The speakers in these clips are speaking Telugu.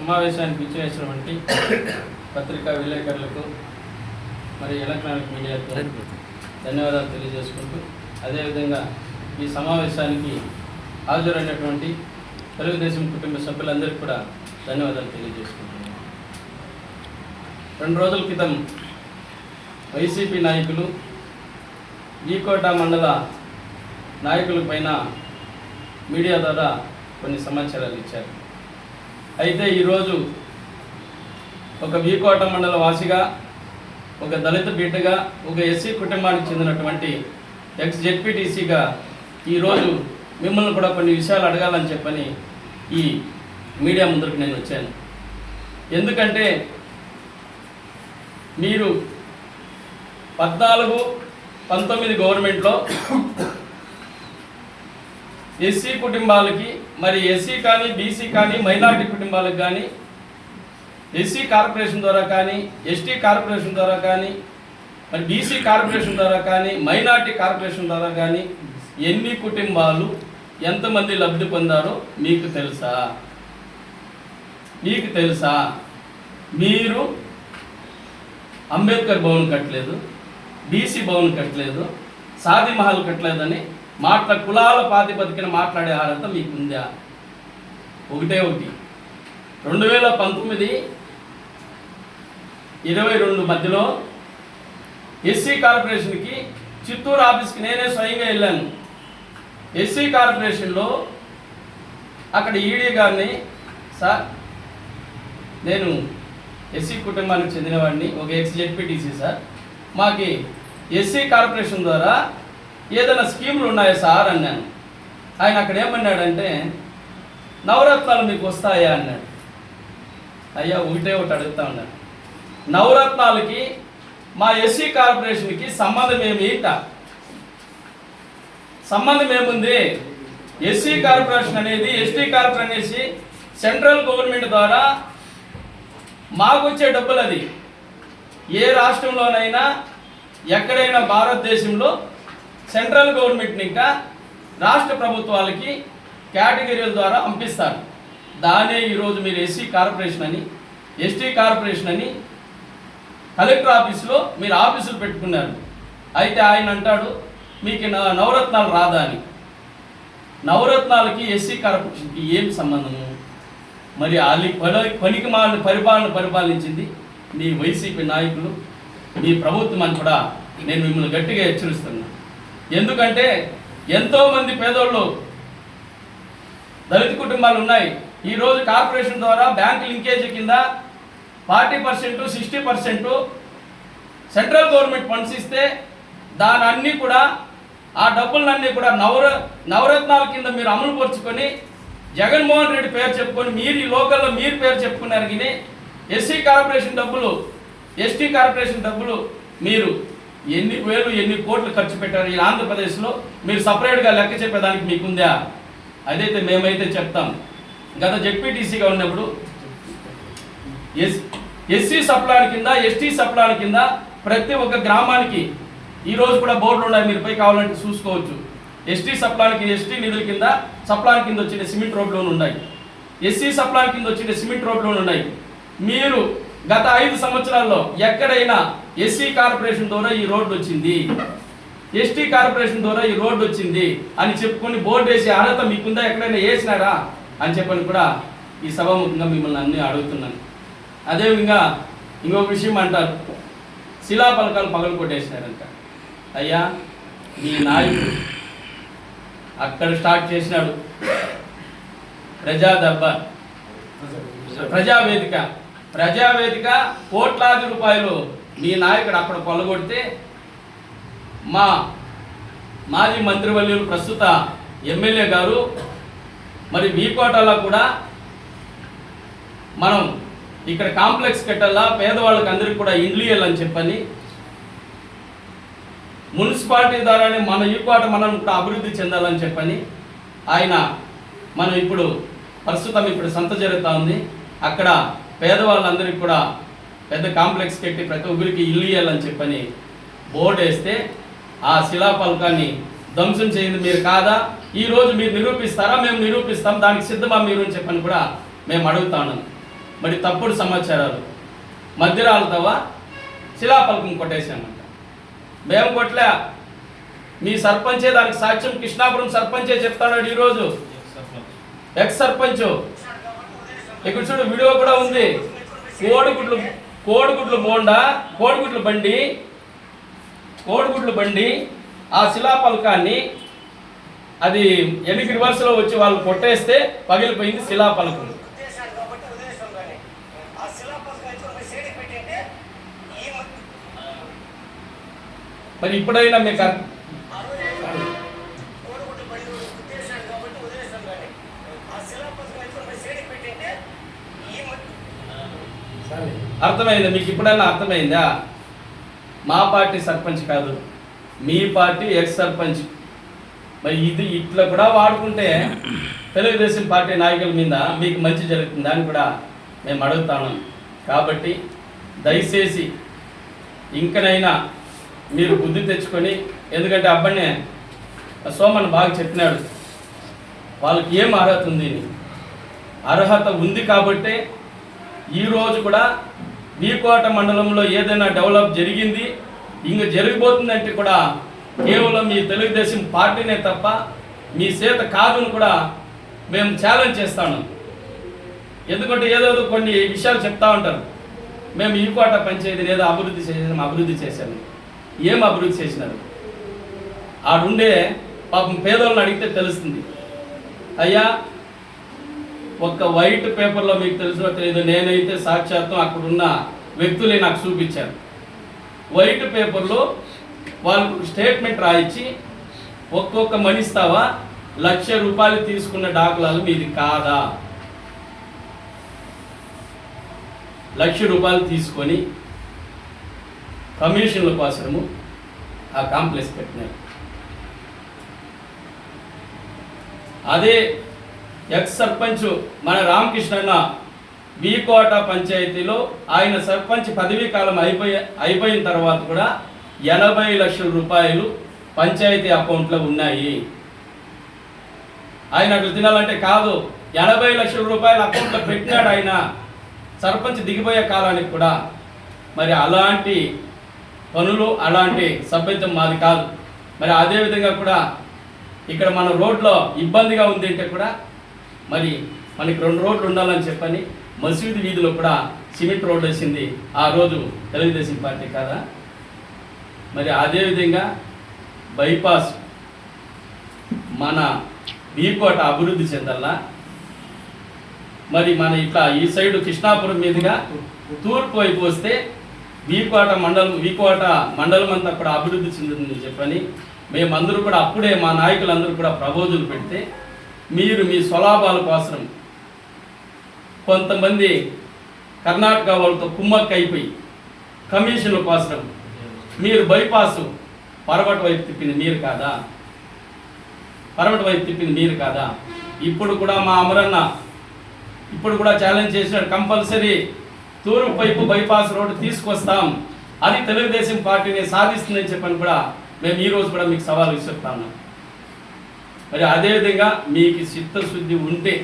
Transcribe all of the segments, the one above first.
సమావేశానికి ఇచ్చేసినటువంటి పత్రికా విలేకరులకు మరి ఎలక్ట్రానిక్ మీడియాకు ధన్యవాదాలు తెలియజేసుకుంటూ అదేవిధంగా ఈ సమావేశానికి హాజరైనటువంటి తెలుగుదేశం కుటుంబ సభ్యులందరికీ కూడా ధన్యవాదాలు తెలియజేసుకుంటున్నాను. 2 రోజుల క్రితం వైసీపీ నాయకులు ఈకోట మండల నాయకుల పైన మీడియా ద్వారా కొన్ని సమాచారాలు ఇచ్చారు. అయితే ఈరోజు ఒక వీకోట మండల వాసిగా, ఒక దళిత బిడ్డగా, ఒక ఎస్సీ కుటుంబానికి చెందినటువంటి ఎక్స్ జెడ్పీటీసీగా ఈరోజు మిమ్మల్ని కూడా కొన్ని విషయాలు అడగాలని చెప్పని ఈ మీడియా ముందుకు నేను వచ్చాను. ఎందుకంటే మీరు 14-19 గవర్నమెంట్లో ఎస్సీ కుటుంబాలకి, మరి ఎస్సీ కానీ బీసీ కానీ మైనారిటీ కుటుంబాలకు కానీ, ఎస్సీ కార్పొరేషన్ ద్వారా కానీ, ఎస్టీ కార్పొరేషన్ ద్వారా కానీ, మరి బీసీ కార్పొరేషన్ ద్వారా కానీ, మైనారిటీ కార్పొరేషన్ ద్వారా కానీ ఎన్ని కుటుంబాలు ఎంతమంది లబ్ధి పొందారో మీకు తెలుసా? మీకు తెలుసా? మీరు అంబేద్కర్ భవన్ కట్టలేదు, బీసీ భవన్ కట్టలేదు, సాది మహల్ కట్టలేదని కులాల ప్రాతిపదికన మాట్లాడే అర్హత మీకుందా? ఒకటి 2019-22 మధ్యలో ఎస్సీ కార్పొరేషన్కి చిత్తూరు ఆఫీస్కి నేనే స్వయంగా వెళ్ళాను. ఎస్సీ కార్పొరేషన్లో అక్కడ ఈడీ గారిని, సార్ నేను ఎస్సీ కుటుంబానికి చెందినవాడిని, ఒక ఎక్స్ జెడ్పీటీసీ సార్, మాకి ఎస్సీ కార్పొరేషన్ ద్వారా ఏదైనా స్కీములు ఉన్నాయా సార్ అన్నాను. ఆయన అక్కడ ఏమన్నాడంటే నవరత్నాలు మీకు వస్తాయా అన్నాడు. అయ్యా ఒకటి అడుగుతా ఉన్నాడు, నవరత్నాలకి మా ఎస్సీ కార్పొరేషన్కి సంబంధం ఏముంది? ఎస్సీ కార్పొరేషన్ అనేది, ఎస్టీ కార్పొరేషన్ అనేసి సెంట్రల్ గవర్నమెంట్ ద్వారా మాకు వచ్చే డబ్బులు. అది ఏ రాష్ట్రంలోనైనా ఎక్కడైనా భారతదేశంలో సెంట్రల్ గవర్నమెంట్ని ఇంకా రాష్ట్ర ప్రభుత్వాలకి కేటగిరీల ద్వారా పంపిస్తారు. దానే ఈరోజు మీరు ఎస్సీ కార్పొరేషన్ అని, ఎస్టీ కార్పొరేషన్ అని కలెక్టర్ ఆఫీసులో మీరు ఆఫీసులు పెట్టుకున్నారు. అయితే ఆయన అంటాడు మీకు నవరత్నాలు రాదా అని. నవరత్నాలకి ఎస్సీ కార్పొరేషన్కి ఏం సంబంధము? మరి పనికి మాలిన పరిపాలించింది మీ వైసీపీ నాయకులు, మీ ప్రభుత్వం అని కూడా నేను మిమ్మల్ని గట్టిగా హెచ్చరిస్తున్నాను. ఎందుకంటే ఎంతోమంది పేదోళ్ళు, దళిత కుటుంబాలు ఉన్నాయి. ఈరోజు కార్పొరేషన్ ద్వారా బ్యాంక్ లింకేజ్ కింద 40%, 60% సెంట్రల్ గవర్నమెంట్ ఫండ్స్ ఇస్తే దానన్నీ కూడా, ఆ డబ్బులన్నీ కూడా నవరత్నాల కింద మీరు అమలు పరుచుకొని జగన్మోహన్ రెడ్డి పేరు చెప్పుకొని మీరు ఈ లోకల్లో మీరు పేరు చెప్పుకున్నారు. కానీ ఎస్సీ కార్పొరేషన్ డబ్బులు, ఎస్టీ కార్పొరేషన్ డబ్బులు మీరు ఎన్ని వేలు ఎన్ని కోట్లు ఖర్చు పెట్టారు ఈ ఆంధ్రప్రదేశ్లో? మీరు సపరేట్గా లెక్క చెప్పేదానికి మీకుందా? అదైతే మేమైతే చెప్తాం. గత జెడ్పీటీసీగా ఉన్నప్పుడు ఎస్సీ సప్లాన్ కింద, ఎస్టీ సప్లాన్ కింద ప్రతి ఒక్క గ్రామానికి ఈరోజు కూడా బోర్డులు ఉన్నాయి, మీరు పోయి కావాలంటే చూసుకోవచ్చు. ఎస్టీ సప్లాన్కి, ఎస్టీ నిధుల కింద సప్లాన్ కింద వచ్చిన సిమెంట్ రోడ్లోనే ఉన్నాయి, ఎస్సీ సప్లాన్ కింద వచ్చిన సిమెంట్ రోడ్లోనే ఉన్నాయి. మీరు గత 5 సంవత్సరాల్లో ఎక్కడైనా ఎస్సీ కార్పొరేషన్ ద్వారా ఈ రోడ్డు వచ్చింది, ఎస్టీ కార్పొరేషన్ ద్వారా ఈ రోడ్డు వచ్చింది అని చెప్పుకొని బోర్డు వేసే అర్హత మీకుందా? ఎక్కడైనా వేసినారా అని చెప్పని కూడా ఈ సభాముఖంగా మిమ్మల్ని అన్నీ అడుగుతున్నాను. అదేవిధంగా ఇంకొక విషయం అంటారు, శిలాఫలకాలు పగలు కొట్టేసినారంట. అయ్యా మీ నాయకుడు అక్కడ స్టార్ట్ చేసినాడు ప్రజావేదిక కోట్లాది రూపాయలు మీ నాయకుడు అక్కడ కొల్లగొడితే మా మాజీ మంత్రివర్యులు ప్రస్తుత ఎమ్మెల్యే గారు మరి వీకోటలో కూడా మనం ఇక్కడ కాంప్లెక్స్ కట్టాలా, పేదవాళ్ళకి అందరికీ కూడా ఇండ్లు ఇవ్వాలని చెప్పని మున్సిపాలిటీ ద్వారానే మన ఈకోట మనం కూడా అభివృద్ధి చెందాలని చెప్పని ఆయన మనం ఇప్పుడు ప్రస్తుతం సంత జరుగుతూ ఉంది. అక్కడ పేదవాళ్ళందరికీ కూడా పెద్ద కాంప్లెక్స్ కట్టి ప్రతి ఒక్కరికి ఇల్లు ఇవ్వాలని చెప్పని బోర్డు వేస్తే ఆ శిలాఫలకాన్ని ధ్వంసం చేయింది మీరు కాదా? ఈరోజు మీరు నిరూపిస్తారా? మేము నిరూపిస్తాం, దానికి సిద్ధమా మీరు అని చెప్పని కూడా మేము అడుగుతా ఉన్నాం. మరి తప్పుడు సమాచారాలు మధ్యరాలతోవా శిలాపలకం కొట్టేశామంట. మేము కొట్టలే, మీ సర్పంచే దానికి సాక్ష్యం. కృష్ణాపురం సర్పంచే చెప్తాడు ఈరోజు, ఎక్స్ సర్పంచ్. ఇక్కడ చూడు వీడియో కూడా ఉంది. కోడిగుడ్లు బోండా, కోడిగుడ్లు బండి ఆ శిలాపలకాన్ని అది ఎన్నిక రివర్స్లో వచ్చి వాళ్ళు కొట్టేస్తే పగిలిపోయింది శిలాపలకం. మరి ఇప్పుడైనా మీకు అర్థమైందా? మీకు ఇప్పుడైనా అర్థమైందా? మా పార్టీ సర్పంచ్ కాదు, మీ పార్టీ ఎక్స్ సర్పంచ్. మరి ఇది ఇట్లా కూడా వాడుకుంటే తెలుగుదేశం పార్టీ నాయకుల మీద మీకు మంచి జరుగుతుంది అని కూడా మేము అడుగుతాను. కాబట్టి దయచేసి ఇంకనైనా మీరు బుద్ధి తెచ్చుకొని, ఎందుకంటే అబ్బాయినే సోమన్ బాగా చెప్పినాడు, వాళ్ళకి ఏం అర్హత ఉంది, అర్హత ఉంది కాబట్టే ఈరోజు కూడా వీకోట మండలంలో ఏదైనా డెవలప్ జరిగింది, ఇంక జరిగిపోతుందంటే కూడా కేవలం మీ తెలుగుదేశం పార్టీనే తప్ప మీ చేత కాదుని కూడా మేము ఛాలెంజ్ చేస్తాను. ఎందుకంటే ఏదో కొన్ని విషయాలు చెప్తా ఉంటారు, మేము ఈ కోట పంచాయతీని ఏదో అభివృద్ధి చేశాము. ఏం అభివృద్ధి చేసినారు? ఆడుండే పాపం పేదోళ్ళని అడిగితే తెలుస్తుంది. అయ్యా, ఒక్క వైట్ పేపర్లో మీకు తెలుసో తెలియదు, నేనైతే సాక్షాత్తు అక్కడున్న వ్యక్తులే నాకు చూపించారు. వైట్ పేపర్లో వాళ్ళకు స్టేట్మెంట్ రాయించి ఒక్కొక్క మనిస్తావా ₹1,00,000 తీసుకున్న దాఖలాలు మీది కాదా? ₹1,00,000 తీసుకొని కమిషన్ల కోసము ఆ కాంప్లెక్స్ పెట్టినారు. అదే ఎక్స్ సర్పంచ్ మన రామకృష్ణన్న వీకోట పంచాయతీలో ఆయన సర్పంచ్ పదవీ కాలం అయిపోయిన తర్వాత కూడా ₹80 లక్షలు పంచాయతీ అకౌంట్లో ఉన్నాయి. ఆయన అట్లా తినాలంటే కాదు, ₹80 లక్షల అకౌంట్లో పెట్టినాడు ఆయన సర్పంచ్ దిగిపోయే కాలానికి కూడా. మరి అలాంటి పనులు, అలాంటి సభ్యత్వం మాది కాదు. మరి అదేవిధంగా కూడా ఇక్కడ మన రోడ్లో ఇబ్బందిగా ఉంది అంటే కూడా మరి మనకి 2 రోడ్లు ఉండాలని చెప్పని మసీదు వీధిలో కూడా సిమెంట్ రోడ్డు వేసింది ఆ రోజు తెలుగుదేశం పార్టీ కాదా? మరి అదేవిధంగా బైపాస్ మన వీకోట అభివృద్ధి చెందాలా. మరి మన ఇట్లా ఈ సైడు కృష్ణాపురం మీదుగా తూర్పు వైపు వస్తే వీకోట మండలం అంతా కూడా అభివృద్ధి చెందుతుందని చెప్పని మేమందరూ కూడా అప్పుడే మా నాయకులందరూ కూడా ప్రబోధులు పెడితే మీరు మీ స్వలాభాల కోసం కొంతమంది కర్ణాటక వాళ్ళతో కుమ్మక్క అయిపోయి కమిషన్ల కోసం మీరు బైపాస్ పరమటి వైపు తిప్పింది మీరు కాదా? ఇప్పుడు కూడా మా అమరన్న ఇప్పుడు కూడా ఛాలెంజ్ చేసినాడు, కంపల్సరీ తూర్పు వైపు బైపాస్ రోడ్డు తీసుకొస్తాం, అది తెలుగుదేశం పార్టీని సాధిస్తుందని చెప్పని కూడా మేము ఈరోజు కూడా మీకు సవాల్ విసురుతాము. మరి అదేవిధంగా మీకు చిత్తశుద్ధి ఉంటే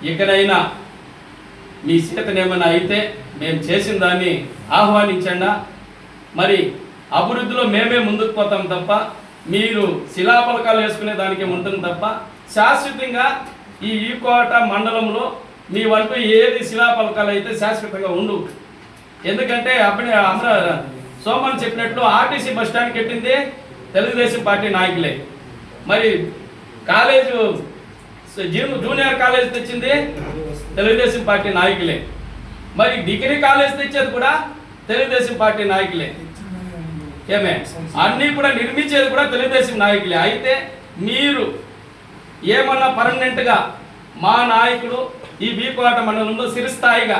ఇకనైనా మీ చేతనేమైనా అయితే మేము చేసిన దాన్ని ఆహ్వానించండి. మరి అభివృద్ధిలో మేమే ముందుకు పోతాం తప్ప మీరు శిలాపలకాలు వేసుకునే దానికి ఉంటుంది తప్ప శాశ్వతంగా ఈ కోట మండలంలో మీ వంటూ ఏది శిలాపలకాలు అయితే శాశ్వతంగా ఉండవు. ఎందుకంటే సోమన్ చెప్పినట్లు ఆర్టీసీ బస్ స్టాండ్ కట్టింది తెలుగుదేశం పార్టీ నాయకులే, మరి కాలేజు జూనియర్ కాలేజ్ తెచ్చింది తెలుగుదేశం పార్టీ నాయకులే, మరి డిగ్రీ కాలేజ్ తెచ్చేది కూడా తెలుగుదేశం పార్టీ నాయకులే. ఏమే అన్నీ కూడా నిర్మించేది కూడా తెలుగుదేశం నాయకులే. అయితే మీరు ఏమన్నా పర్మనెంట్గా మా నాయకుడు ఈ వీకోట మండలంలో స్థిరస్థాయిగా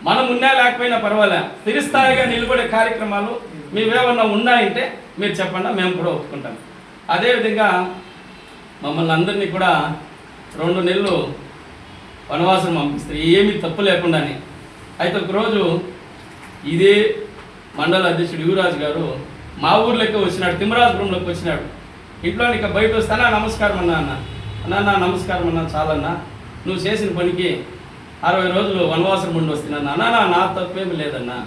మనం ఉన్నా లేకపోయినా పర్వాలే స్థిరస్థాయిగా నిలబడే కార్యక్రమాలు మీవేమన్నా ఉన్నాయంటే మీరు చెప్పండి, మేము కూడా ఒప్పుకుంటాం. అదేవిధంగా మమ్మల్ని అందరినీ కూడా 2 నెలలు వనవాసం పంపిస్తారు ఏమీ తప్పు లేకుండానే. అయితే ఒకరోజు ఇదే మండల అధ్యక్షుడు యువరాజు గారు మా ఊర్లోకి వచ్చినాడు, తిమ్మరాజపురంలోకి వచ్చినాడు. ఇంట్లోనికి బయట వస్తానా నమస్కారం అన్నా నమస్కారం అన్నా చాలన్నా, నువ్వు చేసిన పనికి 60 రోజులు వనవాసం ఉండి వస్తున్నాను అన్నా, నా తప్పేమి లేదన్నా,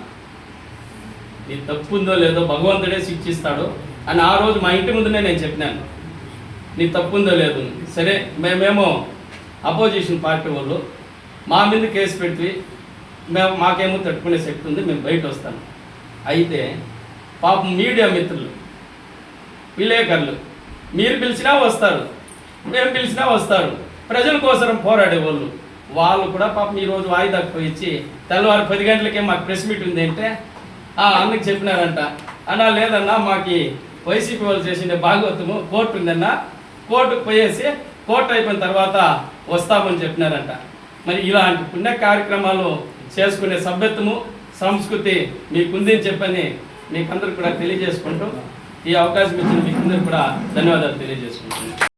నీ తప్పు ఉందో లేదో భగవంతుడే శిక్షిస్తాడు అని ఆ రోజు మా ఇంటి ముందునే నేను చెప్పినాను. నీ తప్పు ఉందో లేదు, సరే మేమేమో అపోజిషన్ పార్టీ వాళ్ళు మా మీద కేసు పెట్టి మాకేమో తట్టుకునే శక్తి ఉంది, మేము బయట వస్తాను. అయితే పాపం మీడియా మిత్రులు, విలేకరులు, మీరు పిలిచినా వస్తారు, మేము పిలిచినా వస్తారు, ప్రజల కోసం పోరాడే వాళ్ళు కూడా పాపం ఈరోజు వాయిదాకు ఇచ్చి తెల్లవారు 10 గంటలకే మాకు ప్రెస్ మీట్ ఉంది అంటే అందుకు చెప్పినారంట. అన్నా లేదన్నా, మాకు వైసీపీ వాళ్ళు చేసిన భాగవతము కోర్టు ఉందన్నా, కోర్టుకు పోయేసి కోర్టు అయిపోయిన తర్వాత వస్తామని చెప్పినారంట. మరి ఇలాంటి పుణ్య కార్యక్రమాలు చేసుకునే సభ్యత్వము సంస్కృతి మీకుందని చెప్పని మీకందరూ కూడా తెలియజేసుకుంటూ ఈ అవకాశం ఇచ్చిన మీకందరూ కూడా ధన్యవాదాలు తెలియజేసుకుంటున్నాను.